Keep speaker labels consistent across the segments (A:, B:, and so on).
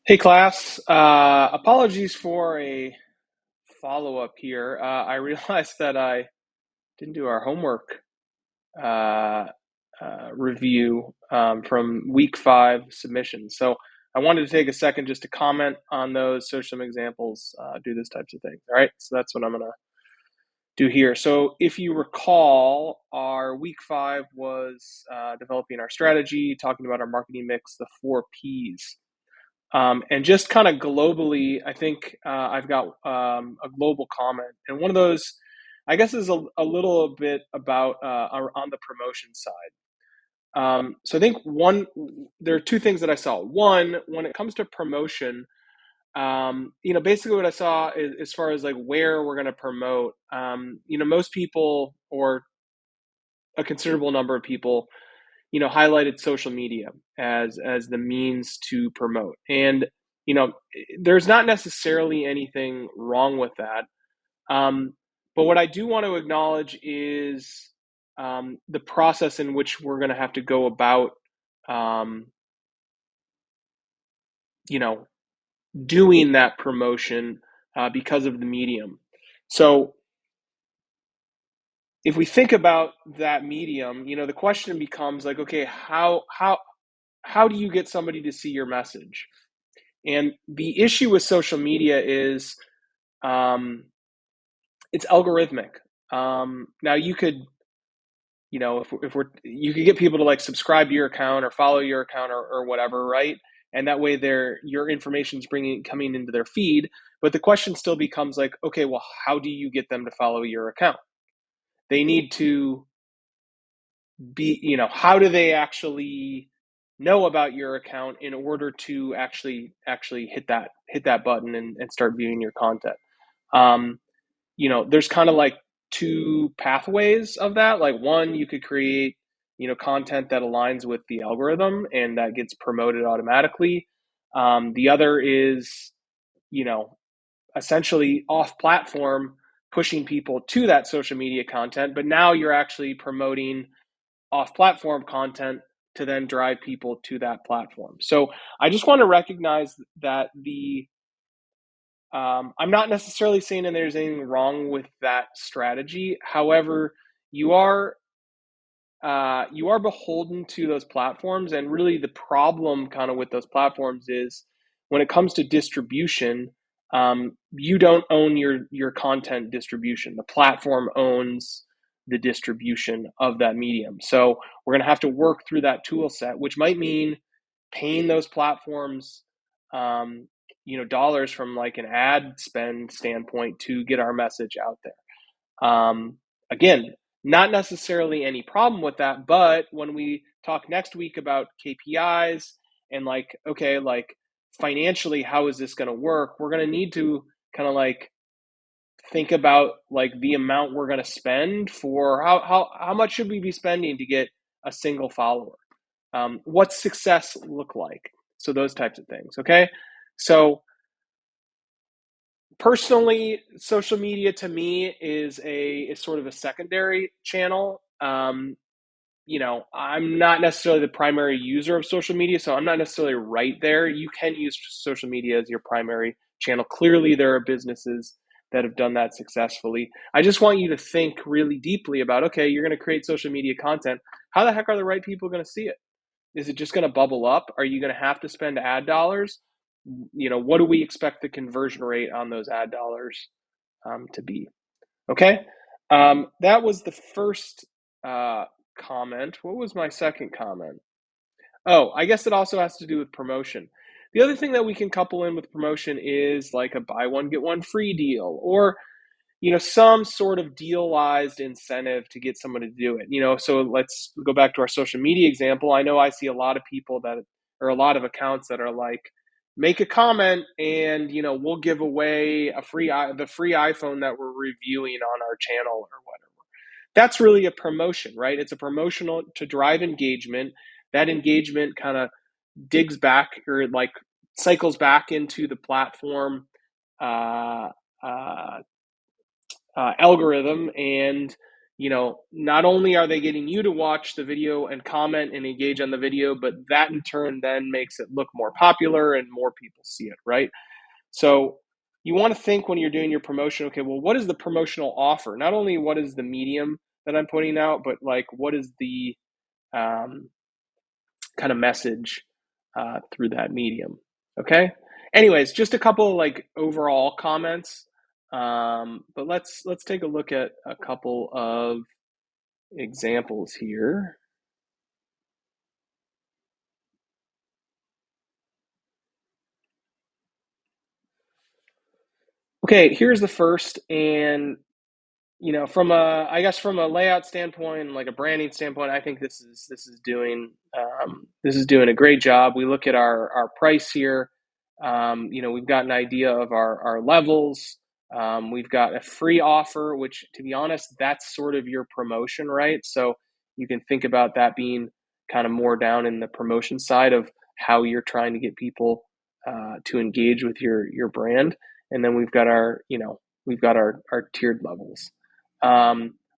A: Hey class, apologies for a follow-up here. I realized that I didn't do our homework uh, review from week 5 submissions. So I wanted to take a second just to comment on those, search some examples, do those types of things. All right, so that's what I'm going to do here. So if you recall, our week 5 was developing our strategy, talking about our marketing mix, the 4 Ps. And just kind of globally, I think I've got a global comment. And one of those, I guess, is a little bit about on the promotion side. So I think there are two things that I saw. One, when it comes to promotion, basically what I saw is, as far as like where we're going to promote, most people or a considerable number of people highlighted social media as the means to promote. And you know, there's not necessarily anything wrong with that. But what I do want to acknowledge is the process in which we're going to have to go about, um, you know, doing that promotion because of the medium. So if we think about that medium, the question becomes like, okay, how do you get somebody to see your message? And the issue with social media is um, it's algorithmic. Now you could, if we're you could get people to like subscribe to your account or follow your account or whatever, right? And that way, your information is coming into their feed. But the question still becomes like, okay, well, how do you get them to follow your account? They need to how do they actually know about your account in order to actually hit that button and start viewing your content? um, there's kind of like two pathways of that. Like, one, you could create content that aligns with the algorithm and that gets promoted automatically. The other is you know essentially off platform, pushing people to that social media content, but now you're actually promoting off platform content to then drive people to that platform. So I just want to recognize that I'm not necessarily saying that there's anything wrong with that strategy. However, you are you are beholden to those platforms, and really the problem kind of with those platforms is when it comes to distribution, you don't own your content distribution. The platform owns the distribution of that medium. So we're going to have to work through that tool set, which might mean paying those platforms, dollars from like an ad spend standpoint to get our message out there. Again, not necessarily any problem with that, but when we talk next week about KPIs and like, okay, like financially, how is this going to work? We're going to need to kind of like think about like the amount we're going to spend for how much should we be spending to get a single follower? What's success look like? So those types of things. Okay. So personally, social media to me is sort of a secondary channel. I'm not necessarily the primary user of social media, so I'm not necessarily right there. You can use social media as your primary channel. Clearly, there are businesses that have done that successfully. I just want you to think really deeply about, okay, you're going to create social media content. How the heck are the right people going to see it? Is it just going to bubble up? Are you going to have to spend ad dollars? What do we expect the conversion rate on those ad dollars to be? Okay. That was the first comment. What was my second comment? Oh, I guess it also has to do with promotion. The other thing that we can couple in with promotion is like a buy one, get one free deal, or some sort of dealized incentive to get someone to do it. So let's go back to our social media example. I know I see a lot of people or a lot of accounts that are like, make a comment and we'll give away the free iPhone that we're reviewing on our channel or whatever. That's really a promotion, right? It's a promotional to drive engagement. That engagement kind of digs back or like cycles back into the platform uh, uh, algorithm, and not only are they getting you to watch the video and comment and engage on the video, but that in turn then makes it look more popular and more people see it, right? So you want to think when you're doing your promotion, okay, well, what is the promotional offer? Not only what is the medium that I'm putting out, but like what is the um, kind of message through that medium? Okay. Anyways, just a couple like overall comments, but let's take a look at a couple of examples here. Okay, here's the first, and from a layout standpoint, like a branding standpoint, I think this is doing a great job. We look at our price here. We've got an idea of our levels. We've got a free offer, which, to be honest, that's sort of your promotion, right? So you can think about that being kind of more down in the promotion side of how you're trying to get people to engage with your brand. And then we've got our tiered levels.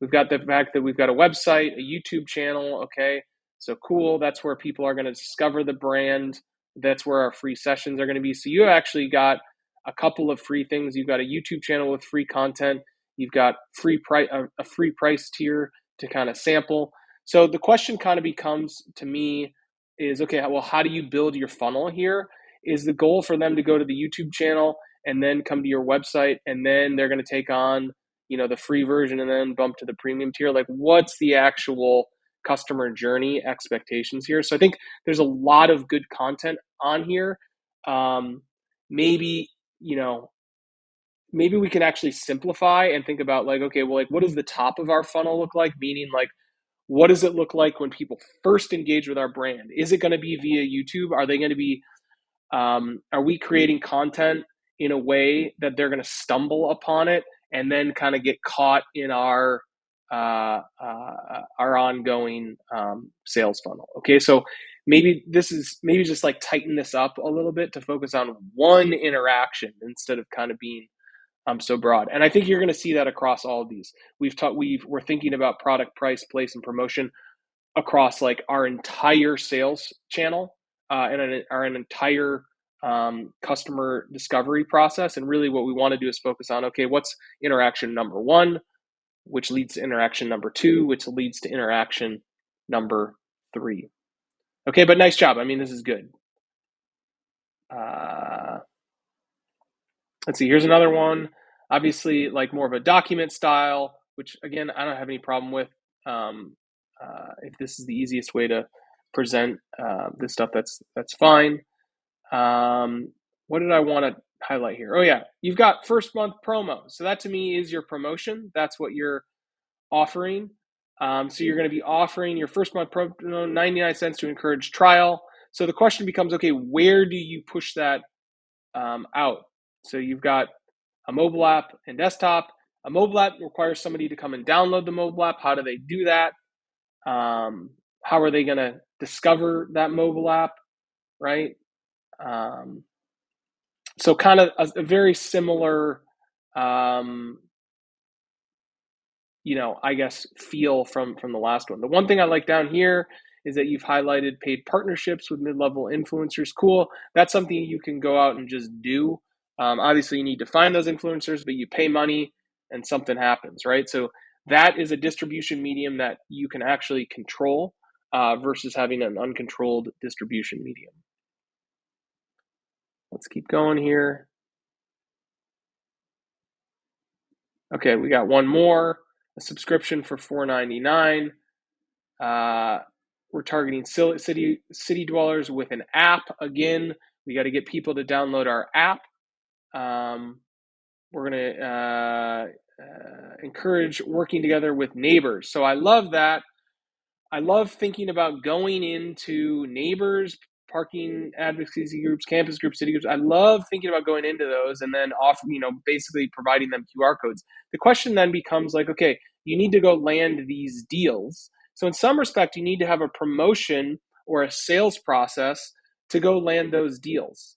A: We've got the fact that we've got a website, a YouTube channel. Okay, so cool. That's where people are going to discover the brand. That's where our free sessions are going to be. So you actually got a couple of free things. You've got a YouTube channel with free content. You've got a free price tier to kind of sample. So the question kind of becomes to me is, okay, well, how do you build your funnel here? Is the goal for them to go to the YouTube channel and then come to your website, and then they're going to take on the free version and then bump to the premium tier? Like, what's the actual customer journey expectations here? So I think there's a lot of good content on here. Maybe maybe we can actually simplify and think about, like, okay, well, like, what does the top of our funnel look like? Meaning, like, what does it look like when people first engage with our brand? Is it going to be via YouTube? Are they going to be are we creating content in a way that they're going to stumble upon it and then kind of get caught in our ongoing sales funnel? Okay, so maybe just like tighten this up a little bit to focus on one interaction instead of kind of being so broad. And I think you're going to see that across all of these. We're thinking about product, price, place, and promotion across like our entire sales channel and our entire customer discovery process. And really what we want to do is focus on, okay, what's interaction number one, which leads to interaction number two, which leads to interaction number three. Okay, but nice job. I mean, this is good. Let's see, here's another one. Obviously, like more of a document style, which again, I don't have any problem with. If this is the easiest way to present this stuff, that's fine. What did I want to highlight here? Oh yeah, you've got first month promo. So that to me is your promotion. That's what you're offering. So you're going to be offering your first month promo, 99 cents to encourage trial. So the question becomes, okay, where do you push that out? So you've got a mobile app and desktop. A mobile app requires somebody to come and download the mobile app. How do they do that? How are they going to discover that mobile app, right? So kind of a very similar, I guess, feel from the last one. The one thing I like down here is that you've highlighted paid partnerships with mid-level influencers. Cool. That's something you can go out and just do. Obviously, you need to find those influencers, but you pay money and something happens, right? So that is a distribution medium that you can actually control versus having an uncontrolled distribution medium. Let's keep going here. Okay, we got one more, a subscription for $4.99. We're targeting city dwellers with an app. Again, we got to get people to download our app. We're going to encourage working together with neighbors. So I love that. I love thinking about going into neighbors, parking advocacy groups, campus groups, city groups. I love thinking about going into those and then basically providing them QR codes. The question then becomes like, okay, you need to go land these deals. So in some respect, you need to have a promotion or a sales process to go land those deals.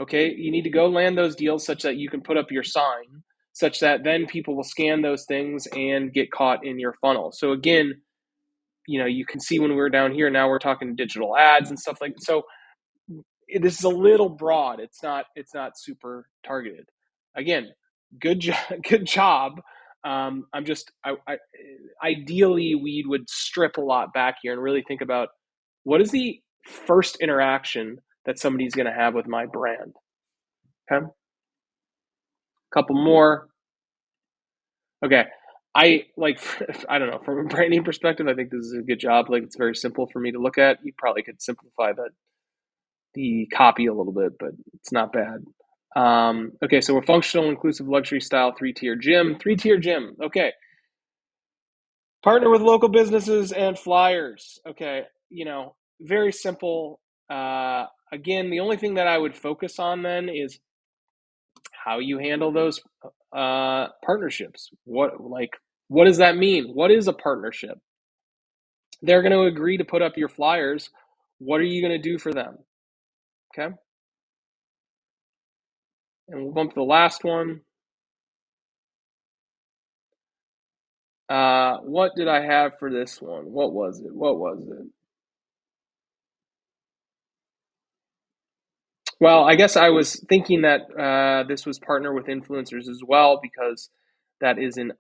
A: Okay, you need to go land those deals such that you can put up your sign such that then people will scan those things and get caught in your funnel. So again, you can see when we were down here, now we're talking digital ads and stuff like so. This is a little broad. It's not super targeted. Again, good job. Good job. I'm just ideally we would strip a lot back here and really think about what is the first interaction that somebody's going to have with my brand. Okay, couple more. Okay, I like I don't know, from a branding perspective, I think this is a good job. Like, it's very simple for me to look at. You probably could simplify the copy a little bit, but it's not bad. Okay, so we're functional, inclusive, luxury style, three-tier gym. Three-tier gym. Okay. Partner with local businesses and flyers. Okay, very simple. Again, the only thing that I would focus on then is how you handle those partnerships. What does that mean? What is a partnership? They're going to agree to put up your flyers. What are you going to do for them? Okay. And we'll bump to the last one. What did I have for this one? What was it? Well, I guess I was thinking that this was partner with influencers as well, because that is a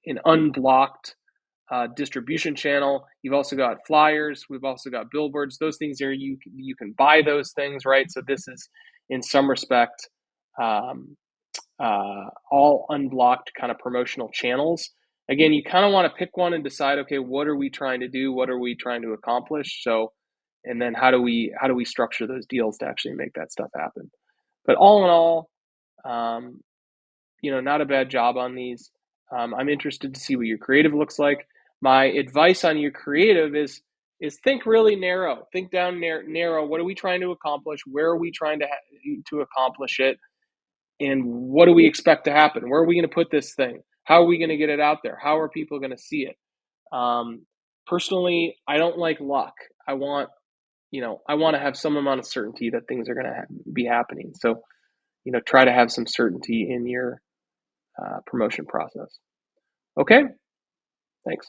A: an unblocked distribution channel. You've also got flyers. We've also got billboards. Those things are you can buy those things, right? So this is in some respect um, all unblocked kind of promotional channels. Again, you kind of want to pick one and decide, okay, what are we trying to do? What are we trying to accomplish? So, and then how do we structure those deals to actually make that stuff happen? But all in all, um, not a bad job on these. I'm interested to see what your creative looks like. My advice on your creative is think really narrow. Think down narrow. What are we trying to accomplish? Where are we trying to accomplish it? And what do we expect to happen? Where are we going to put this thing? How are we going to get it out there? How are people going to see it? Personally, I don't like luck. I want, I want to have some amount of certainty that things are going to be happening. So, try to have some certainty in your promotion process. Okay, thanks.